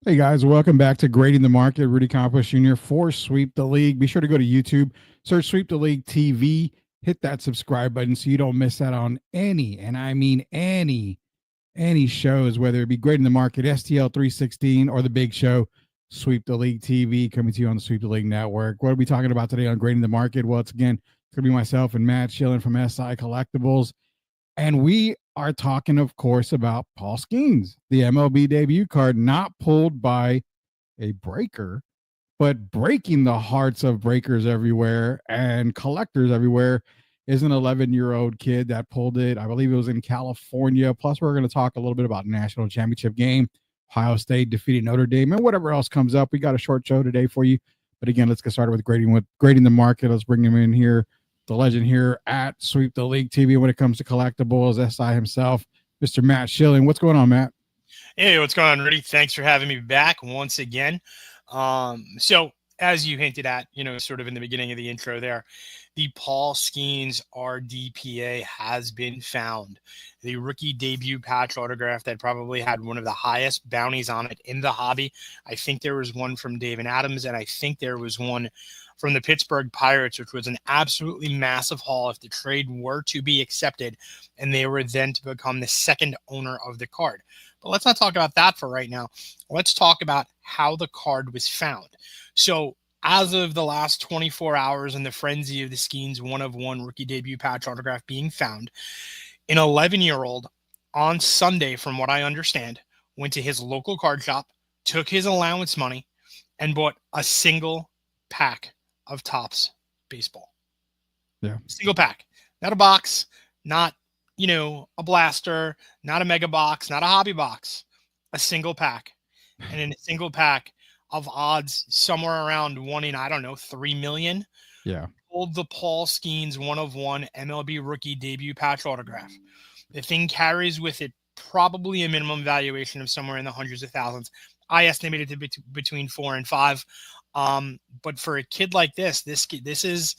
Hey guys, welcome back to Grading the Market. Rudy Campos Jr. for Sweep the League. Be sure to go to YouTube, search Sweep the League TV, hit that subscribe button so you don't miss out on any, and I mean any shows, whether it be Grading the Market, STL 316, or the Big Show, Sweep the League TV, coming to you on the Sweep the League Network. What are we talking about today on Grading the Market? Well, it's again, it's going to be myself and Matt Schilling from SI Collectibles. And we are talking, of course, about Paul Skenes, the MLB debut card, not pulled by a breaker, but breaking the hearts of breakers everywhere and collectors everywhere is an 11-year-old kid that pulled it. I believe it was in California. Plus, we're going to talk a little bit about national championship game, Ohio State defeating Notre Dame, and whatever else comes up. We got a short show today for you. But again, let's get started with grading the market. Let's bring him in here, the legend here at Sweep the League TV when it comes to collectibles, SI himself, Mr. Matt Schilling. What's going on, Matt? Hey, what's going on, Rudy? Thanks for having me back once again. So as you hinted at, sort of in the beginning of the intro there, the Paul Skenes RDPA has been found. The rookie debut patch autograph that probably had one of the highest bounties on it in the hobby. I think there was one from David Adams, and I think there was one from the Pittsburgh Pirates, which was an absolutely massive haul if the trade were to be accepted, and they were then to become the second owner of the card. But let's not talk about that for right now. Let's talk about how the card was found. So as of the last 24 hours in the frenzy of the Skenes 1/1 rookie debut patch autograph being found, an 11-year-old on Sunday, from what I understand, went to his local card shop, took his allowance money, and bought a single pack of Topps baseball. Yeah. Single pack. Not a box, not a blaster, not a mega box, not a hobby box, a single pack. And in a single pack of odds somewhere around 1 in, 3 million, Yeah. pulled the Paul Skenes 1/1 MLB rookie debut patch autograph. The thing carries with it probably a minimum valuation of somewhere in the hundreds of thousands. I estimated it to be between 4 and 5. But for a kid like this is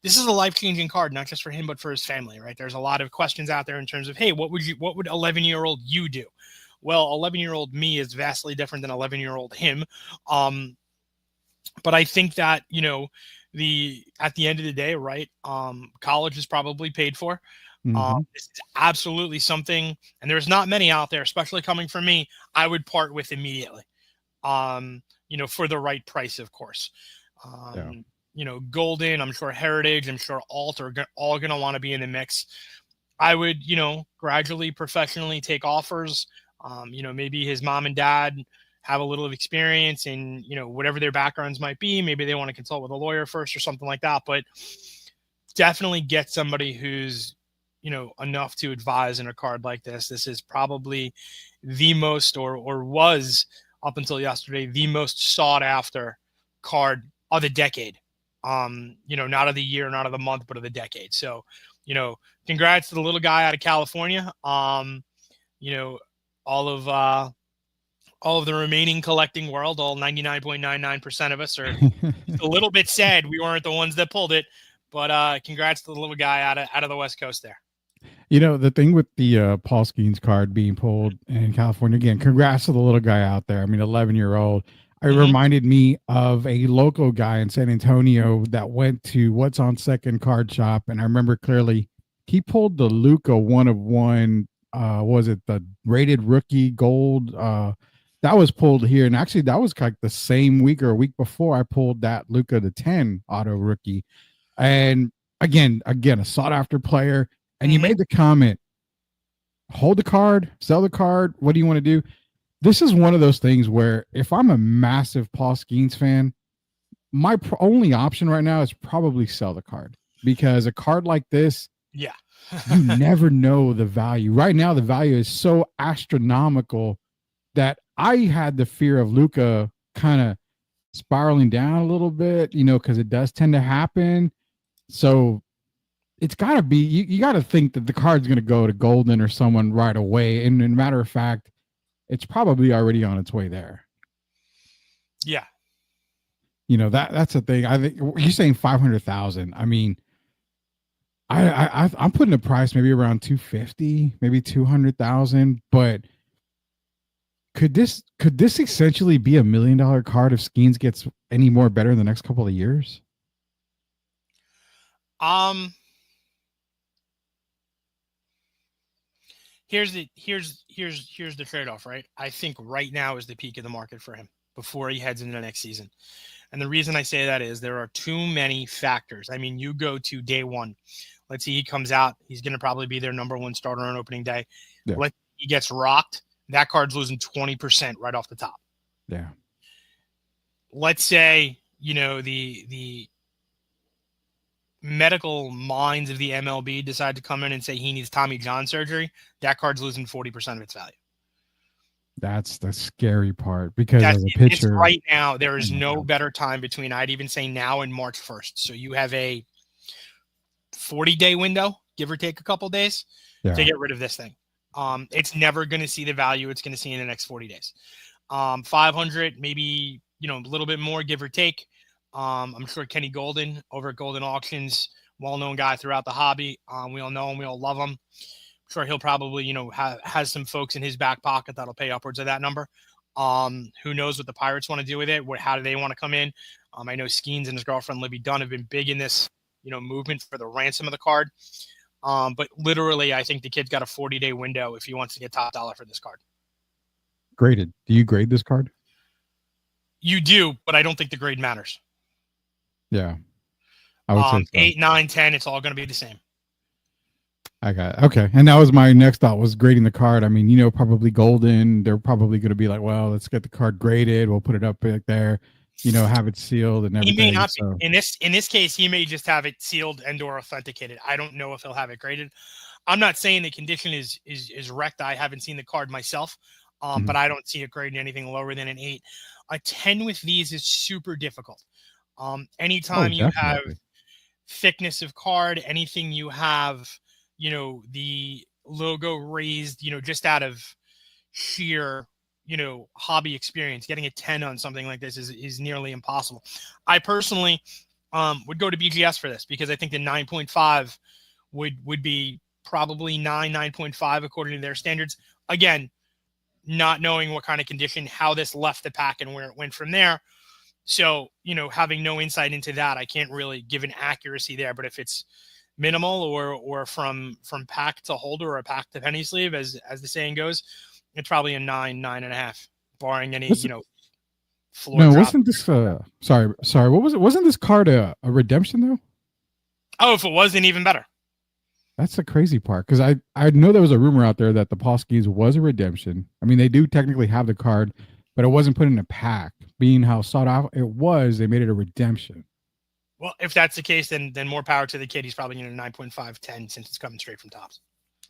a life-changing card, not just for him, but for his family, right? There's a lot of questions out there in terms of, hey, what would 11-year-old you do? Well, 11-year-old me is vastly different than 11-year-old him. But I think that, at the end of the day, right, college is probably paid for. This is absolutely something, and there's not many out there, especially coming from me, I would part with immediately. For the right price, of course. Golden, I'm sure Heritage, I'm sure Alt are all going to want to be in the mix. I would, gradually, professionally take offers. Maybe his mom and dad have a little of experience in, whatever their backgrounds might be. Maybe they want to consult with a lawyer first or something like that. But definitely get somebody who's, enough to advise in a card like this. This is probably the most, or was up until yesterday, the most sought after card of the decade. Not of the year, not of the month, but of the decade. So, congrats to the little guy out of California. All of the remaining collecting world, all 99.99% of us are a little bit sad we weren't the ones that pulled it, but congrats to the little guy out of the West Coast there. The thing with the Paul Skenes card being pulled in California, again, congrats to the little guy out there. I mean, 11-year-old. It reminded me of a local guy in San Antonio that went to What's on Second Card Shop. And I remember clearly he pulled the Luca 1/1. Was it the rated rookie gold? That was pulled here. And actually, that was like the same week or a week before I pulled that Luca the 10 auto rookie. And again, a sought after player. And you made the comment, hold the card, sell the card. What do you want to do? This is one of those things where if I'm a massive Paul Skenes fan, my only option right now is probably sell the card, because a card like this, yeah, you never know the value. Right now, the value is so astronomical that I had the fear of Luca kind of spiraling down a little bit, because it does tend to happen. So it's got to be, you got to think that the card's going to go to Golden or someone right away. And in matter of fact, it's probably already on its way there. Yeah. That's the thing. I think you're saying 500,000. I mean, I'm putting a price maybe around 250, maybe 200,000, but Could this essentially be $1 million card if Skenes gets any more better in the next couple of years? Um, here's the trade-off, right? I think right now is the peak of the market for him before he heads into the next season. And the reason I say that is there are too many factors. I mean, you go to day one. Let's see, he comes out. He's going to probably be their number one starter on opening day. Yeah, He gets rocked. That card's losing 20% right off the top. yeah. Let's say, the medical minds of the MLB decide to come in and say he needs Tommy John surgery. That card's losing 40% of its value. That's the scary part because That's as a it's pitcher, right now. There oh is my no God. better time between, I'd even say, now and March 1st. So you have a 40-day window, give or take a couple days, to Yeah, get rid of this thing. It's never going to see the value it's going to see in the next 40 days. 500, maybe, a little bit more, give or take. I'm sure Kenny Golden over at Golden Auctions, well-known guy throughout the hobby. We all know him. We all love him. I'm sure he'll probably, has some folks in his back pocket that'll pay upwards of that number. Who knows what the Pirates want to do with it? How do they want to come in? I know Skenes and his girlfriend Libby Dunn have been big in this, movement for the ransom of the card. But literally, I think the kid's got a 40-day window if he wants to get top dollar for this card. graded. Do you grade this card? You do, but I don't think the grade matters. Yeah, I would say so. 8, 9, 10, it's all going to be the same. I got it. Okay. And that was my next thought was grading the card. I mean, probably Golden. They're probably going to be like, well, let's get the card graded. We'll put it up back there, have it sealed and He everything. may not So be, in this case, he may just have it sealed and or authenticated. I don't know if he'll have it graded. I'm not saying the condition is wrecked. I haven't seen the card myself, but I don't see it grading anything lower than an 8. A 10 with these is super difficult. Anytime you have definitely. thickness of card, anything you have, the logo raised, just out of sheer, hobby experience, getting a 10 on something like this is nearly impossible. I personally would go to BGS for this because I think the 9.5 would be probably 9.5 according to their standards. Again, not knowing what kind of condition, how this left the pack and where it went from there. So, having no insight into that, I can't really give an accuracy there. But if it's minimal or from pack to holder or pack to penny sleeve, as the saying goes, it's probably a 9.5, barring any, floor No, drop. wasn't this sorry, what was it? Wasn't this card a redemption though? Oh, if it was, then even better. That's the crazy part because I know there was a rumor out there that the Paul Skenes was a redemption. I mean, they do technically have the card, but it wasn't put in a pack. Being how sought out it was, they made it a redemption. Well, if that's the case, then more power to the kid. He's probably getting a 9.5, 10 since it's coming straight from Topps.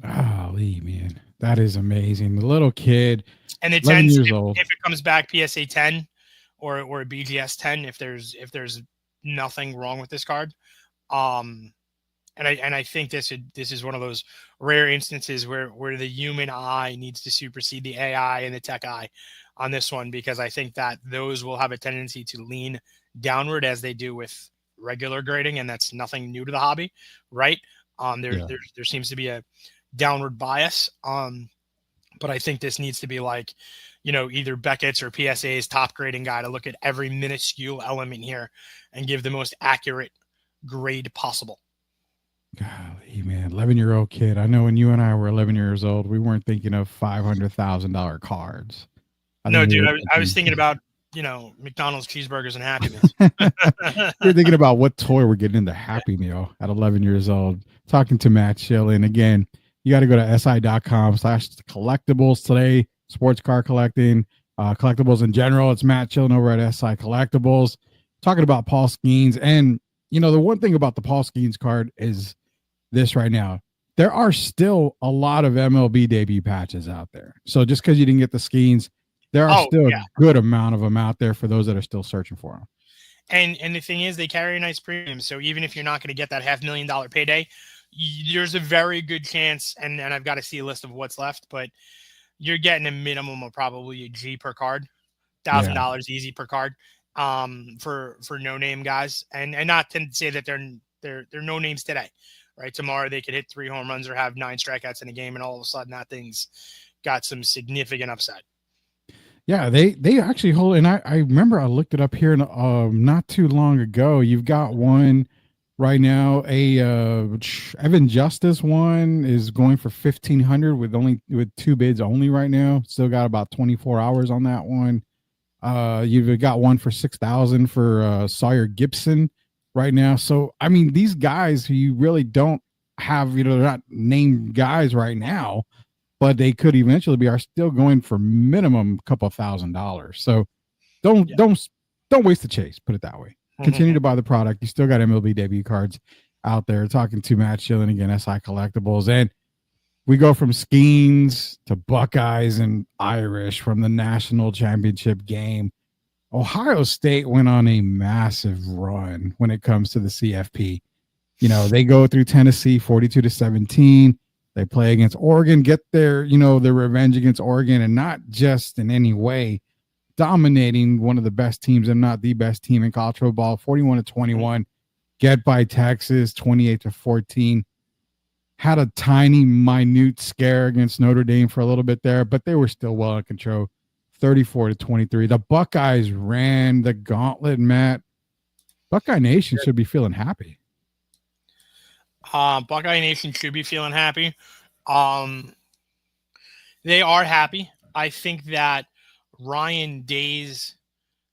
Golly, man, that is amazing. The little kid, And the 11 10s, years old. if it comes back PSA 10 or a BGS 10, if there's nothing wrong with this card, and I think this is one of those rare instances where the human eye needs to supersede the AI and the tech eye on this one, because I think that those will have a tendency to lean downward as they do with regular grading, and that's nothing new to the hobby, right? There seems to be a downward bias. But I think this needs to be like, either Beckett's or PSA's top grading guy to look at every minuscule element here and give the most accurate grade possible. Golly, man, 11-year-old kid. I know when you and I were 11 years old, we weren't thinking of $500,000 cards. No, dude, I was thinking about, McDonald's cheeseburgers and Happy Meals. You're thinking about what toy we're getting into Happy Meal at 11 years old. Talking to Matt Schilling. Again, you got to go to si.com/collectibles today. Sports car collecting, collectibles in general. It's Matt Schilling over at SI Collectibles. Talking about Paul Skenes. And, the one thing about the Paul Skenes card is this right now. There are still a lot of MLB debut patches out there. So just because you didn't get the Skenes, there are still a good amount of them out there for those that are still searching for them. And the thing is, they carry a nice premium. So even if you're not going to get that $500,000 payday, there's a very good chance, and I've got to see a list of what's left, but you're getting a minimum of probably a G per card, $1,000 easy per card, for no name guys, and not to say that they're no names today, right? Tomorrow they could hit 3 home runs or have 9 strikeouts in a game, and all of a sudden that thing's got some significant upside. Yeah, they actually hold, and I remember I looked it up here not too long ago. You've got one right now. Evan Justice one is going for 1,500 with two bids only right now. Still got about 24 hours on that one. You've got one for 6,000 for Sawyer Gibson right now. So I mean, these guys who you really don't have, they're not named guys right now, but they could eventually be, are still going for minimum a couple $1,000. So don't Yeah. don't don't waste the chase. Put it that way. Continue to buy the product. You still got MLB debut cards out there. Talking to Matt Schilling again, SI Collectibles, and we go from Skenes to Buckeyes and Irish from the national championship game. Ohio State went on a massive run when it comes to the CFP. They go through Tennessee 42-17. They play against Oregon, get their revenge against Oregon, and not just in any way dominating one of the best teams and not the best team in college football, 41-21. Get by Texas 28-14. Had a tiny, minute scare against Notre Dame for a little bit there, but they were still well in control. 34-23. The Buckeyes ran the gauntlet, Matt. Buckeye Nation should be feeling happy. Buckeye Nation should be feeling happy. They are happy. I think that Ryan Day's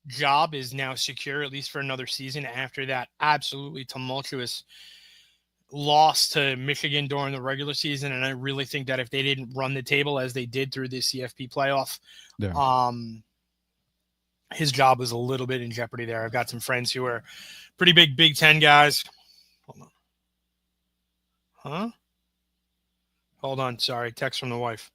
job is now secure, at least for another season, after that absolutely tumultuous loss to Michigan during the regular season. And I really think that if they didn't run the table as they did through the CFP playoff, his job was a little bit in jeopardy there. I've got some friends who are pretty big Big Ten guys. Hold on. Sorry. Text from the wife.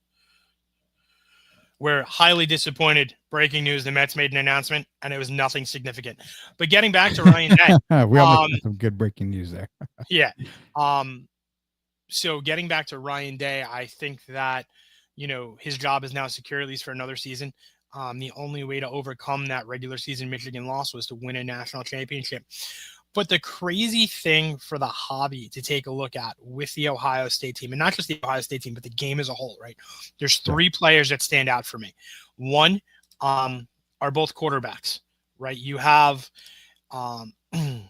We're highly disappointed. Breaking news: the Mets made an announcement, and it was nothing significant. But getting back to Ryan Day, we all got some good breaking news there. Yeah. So getting back to Ryan Day, I think that his job is now secure, at least for another season. The only way to overcome that regular season Michigan loss was to win a national championship. But the crazy thing for the hobby to take a look at with the Ohio State team, and not just the Ohio State team, but the game as a whole, right? There's three players that stand out for me. One are both quarterbacks, right? You have Riley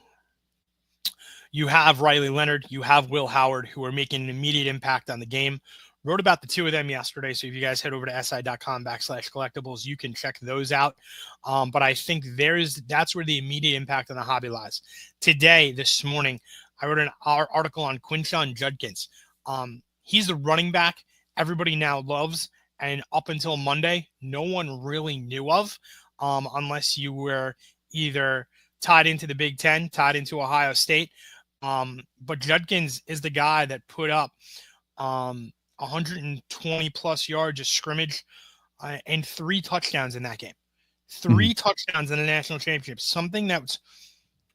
Leonard, you have Will Howard, who are making an immediate impact on the game. Wrote about the two of them yesterday, so if you guys head over to si.com/collectibles, you can check those out. But I think that's where the immediate impact on the hobby lies. Today, this morning, I wrote an article on Quinshon Judkins. He's the running back everybody now loves, and up until Monday, no one really knew of, unless you were either tied into the Big Ten, tied into Ohio State. But Judkins is the guy that put up 120 plus yards of scrimmage and 3 touchdowns in that game. 3 touchdowns in the national championship, something that's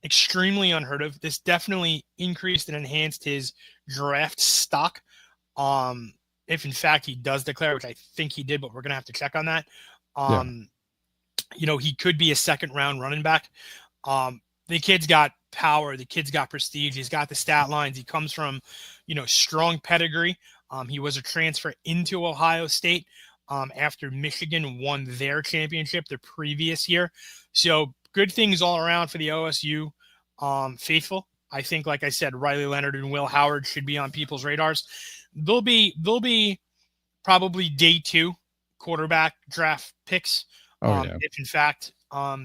extremely unheard of. This definitely increased and enhanced his draft stock. If in fact he does declare, which I think he did, but we're going to have to check on that. He could be a second round running back. The kid's got power. The kid's got prestige. He's got the stat lines. He comes from, strong pedigree. He was a transfer into Ohio State after Michigan won their championship the previous year. So good things all around for the OSU faithful. I think, like I said, Riley Leonard and Will Howard should be on people's radars. They'll be probably day 2 quarterback draft picks. If in fact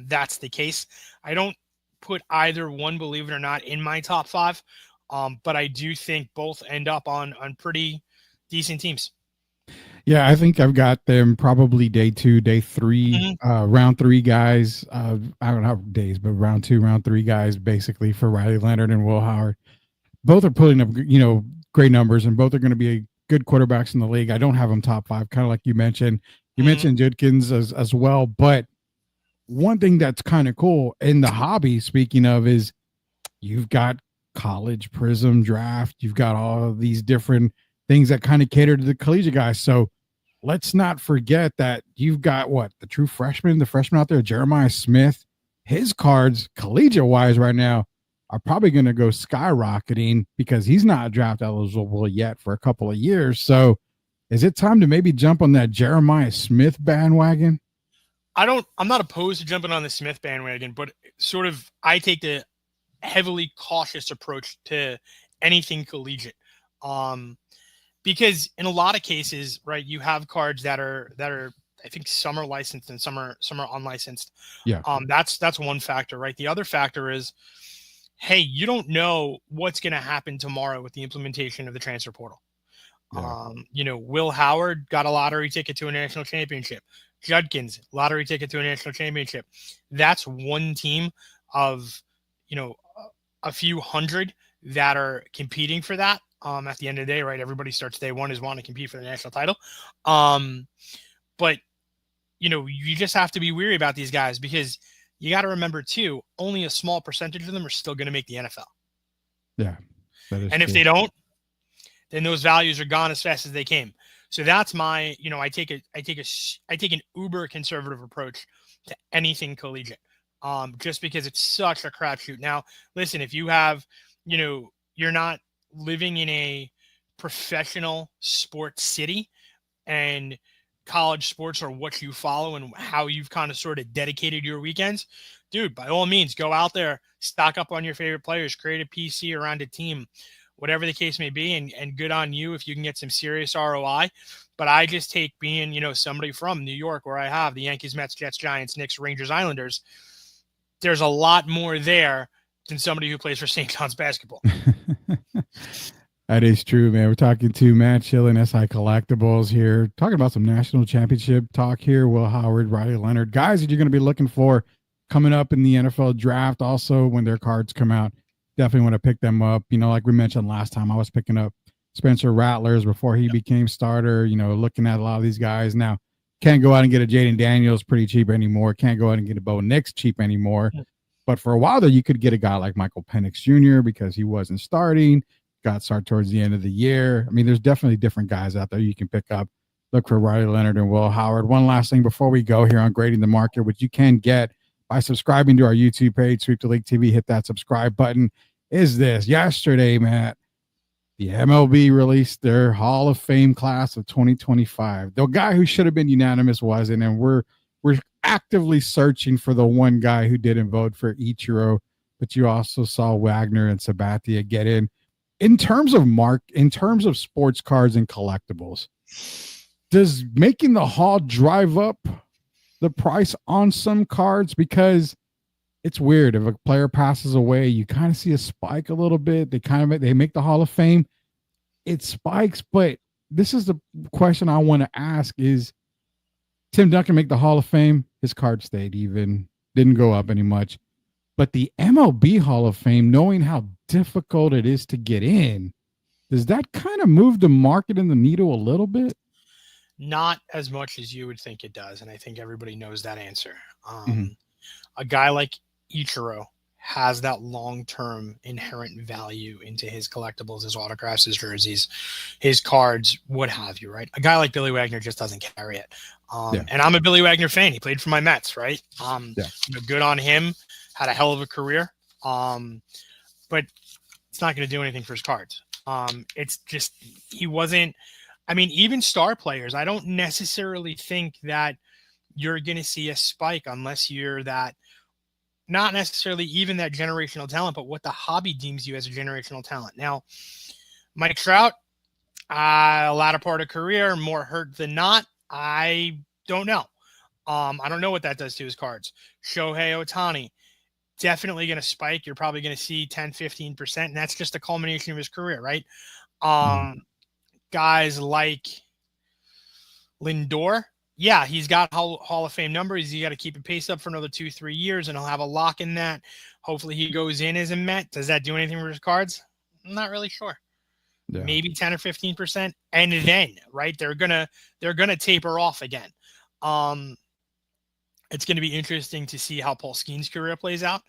that's the case. I don't put either one, believe it or not, in my top 5. But I do think both end up on pretty decent teams. Yeah, I think I've got them probably day 2, day 3, round 3 guys. I don't know days, but round 2, round 3 guys basically for Riley Leonard and Will Howard. Both are putting up, great numbers, and both are going to be good quarterbacks in the league. I don't have them top 5, kind of like you mentioned. You mentioned Judkins as well, but one thing that's kind of cool in the hobby, speaking of, is you've got college prism draft. You've got all of these different things that kind of cater to the collegiate guys. So let's not forget that you've got the true freshman, the freshman out there, Jeremiah Smith. His cards, collegiate wise, right now are probably going to go skyrocketing because he's not draft eligible yet for a couple of years. So is it time to maybe jump on that Jeremiah Smith bandwagon? I'm not opposed to jumping on the Smith bandwagon, but sort of I take the heavily cautious approach to anything collegiate. Um, because in a lot of cases, right, you have cards that are I think some are licensed and some are unlicensed. Yeah. That's one factor, right? The other factor is, hey, you don't know what's going to happen tomorrow with the implementation of the transfer portal. Yeah. Will Howard got a lottery ticket to a national championship. Judkins, lottery ticket to a national championship. That's one team of, you know, a few hundred that are competing for that. At the end of the day, right? Everybody starts day one is wanting to compete for the national title. But you just have to be weary about these guys because you got to remember too, only a small percentage of them are still going to make the NFL. Yeah. That is And if true. they don't, then those values are gone as fast as they came. So that's my, I take an uber conservative approach to anything collegiate, just because it's such a crapshoot. Now, listen, if you have, you're not living in a professional sports city and college sports are what you follow and how you've kind of sort of dedicated your weekends, dude, by all means, go out there, stock up on your favorite players, create a PC around a team, whatever the case may be, and good on you if you can get some serious ROI. But I just take being, somebody from New York where I have the Yankees, Mets, Jets, Giants, Knicks, Rangers, Islanders. There's a lot more there than somebody who plays for St. John's basketball. That is true, man. We're talking to Matt Schilling, SI Collectibles here, talking about some national championship talk here. Will Howard, Riley Leonard, guys that you're going to be looking for coming up in the NFL draft. Also, when their cards come out, definitely want to pick them up. Like we mentioned last time, I was picking up Spencer Rattlers before he became starter, looking at a lot of these guys. Now, can't go out and get a Jaden Daniels pretty cheap anymore. Can't go out and get a Bo Nix cheap anymore. But for a while there, you could get a guy like Michael Penix Jr. because he wasn't starting. Got started towards the end of the year. I mean, there's definitely different guys out there you can pick up. Look for Riley Leonard and Will Howard. One last thing before we go here on Grading the Market, which you can get by subscribing to our YouTube page, Sweep the League TV. Hit that subscribe button. Is this yesterday, Matt? The MLB released their Hall of Fame class of 2025. The guy who should have been unanimous wasn't, and we're actively searching for the one guy who didn't vote for Ichiro. But you also saw Wagner and Sabathia get in. In terms of sports cards and collectibles, does making the Hall drive up the price on some cards? Because it's weird. If a player passes away, you kind of see a spike a little bit. They make the Hall of Fame. It spikes, but this is the question I want to ask is, Tim Duncan make the Hall of Fame? His card stayed even, didn't go up any much. But the MLB Hall of Fame, knowing how difficult it is to get in, does that kind of move the market and the needle a little bit? Not as much as you would think it does, and I think everybody knows that answer. A guy like Ichiro has that long-term inherent value into his collectibles, his autographs, his jerseys, his cards, what have you, right? A guy like Billy Wagner just doesn't carry it. And I'm a Billy Wagner fan. He played for my Mets, right? Good on him. Had a hell of a career. But it's not going to do anything for his cards. It's just, he wasn't, even star players, I don't necessarily think that you're going to see a spike unless you're that, not necessarily even that generational talent, but what the hobby deems you as a generational talent. Now, Mike Trout, latter part of career, more hurt than not. I don't know. I don't know what that does to his cards. Shohei Ohtani, definitely going to spike. You're probably going to see 10, 15%. And that's just a culmination of his career, right? Guys like Lindor, yeah, he's got Hall of Fame numbers. He's got to keep it paced up for another 2-3 years, and he'll have a lock in that. Hopefully he goes in as a Met. Does that do anything for his cards? I'm not really sure. Yeah. Maybe 10 or 15%. And then, right, they're gonna taper off again. It's going to be interesting to see how Paul Skenes' career plays out.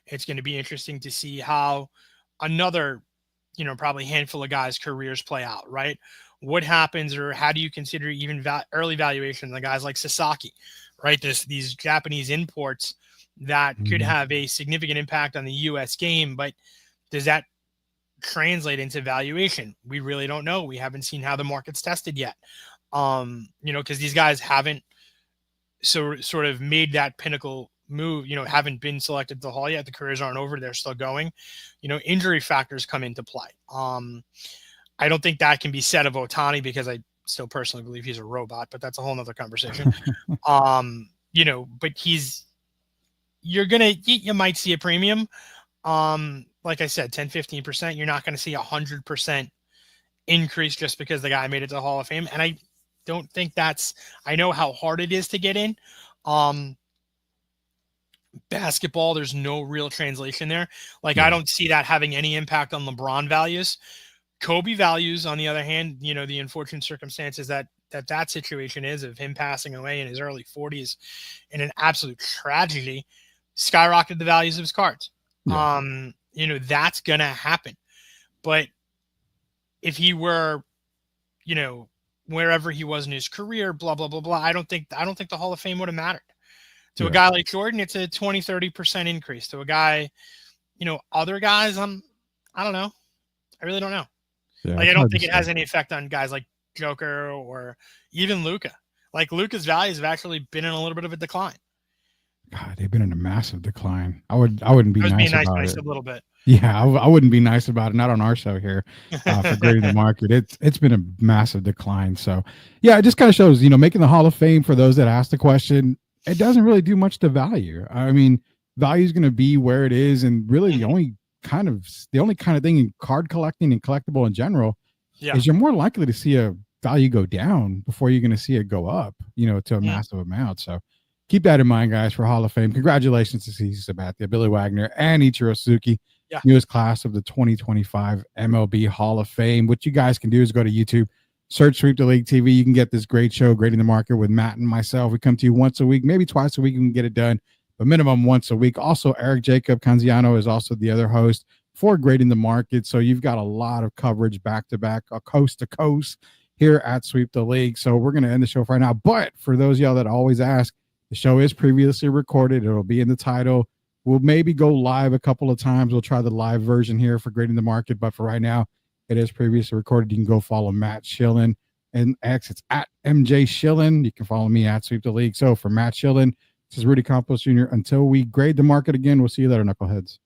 It's going to be interesting to see how another, probably handful of guys' careers play out, right? What happens, or how do you consider even early valuations of guys like Sasaki, right? These Japanese imports that could have a significant impact on the U.S. game, but does that translate into valuation? We really don't know. We haven't seen how the market's tested yet. Because these guys haven't so sort of made that pinnacle move, haven't been selected to the Hall yet. The careers aren't over. They're still going. Injury factors come into play. I don't think that can be said of Ohtani because I still personally believe he's a robot, but that's a whole nother conversation. But you might see a premium. Like I said, 10-15%. You're not going to see 100% increase just because the guy made it to the Hall of Fame. And I don't think I know how hard it is to get in. Basketball, there's no real translation there. I don't see that having any impact on LeBron values. Kobe values, on the other hand, the unfortunate circumstances that situation is of him passing away in his early 40s in an absolute tragedy, skyrocketed the values of his cards. Yeah. That's going to happen. But if he were, wherever he was in his career, blah, blah, blah, blah, I don't think the Hall of Fame would have mattered. To a guy like Jordan, it's a 20-30% increase. To a guy, other guys, I don't know. I really don't know. Yeah, I don't think it has any effect on guys like Joker or even Luka. Luka's values have actually been in a little bit of a decline. God, they've been in a massive decline. I wouldn't be nice about it. A little bit. Yeah, I wouldn't be nice about it. Not on our show here for Grading the Market. It's been a massive decline. So yeah, it just kind of shows, making the Hall of Fame, for those that ask the question, it doesn't really do much to value. I mean, value is going to be where it is, and really the only kind of thing in card collecting and collectible in general is you're more likely to see a value go down before you're going to see it go up, to a massive amount. So keep that in mind, guys, for Hall of Fame. Congratulations to CC Sabathia, Billy Wagner, and Ichiro Suzuki, newest class of the 2025 MLB Hall of Fame. What you guys can do is go to YouTube, search Sweep the League TV. You can get this great show, Grading the Market, with Matt and myself. We come to you once a week, maybe twice a week. We can get it done, but minimum once a week. Also, Eric Jacob Canziano is also the other host for Grading the Market. So you've got a lot of coverage back to back, coast to coast here at Sweep the League. So we're going to end the show right now. But for those of y'all that always ask, the show is previously recorded. It'll be in the title. We'll maybe go live a couple of times. We'll try the live version here for Grading the Market. But for right now, it is previously recorded. You can go follow Matt Schillen and X. It's at MJ Schillen. You can follow me at Sweep the League. So for Matt Schillen, this is Rudy Campos Jr. Until we grade the market again, we'll see you later, knuckleheads.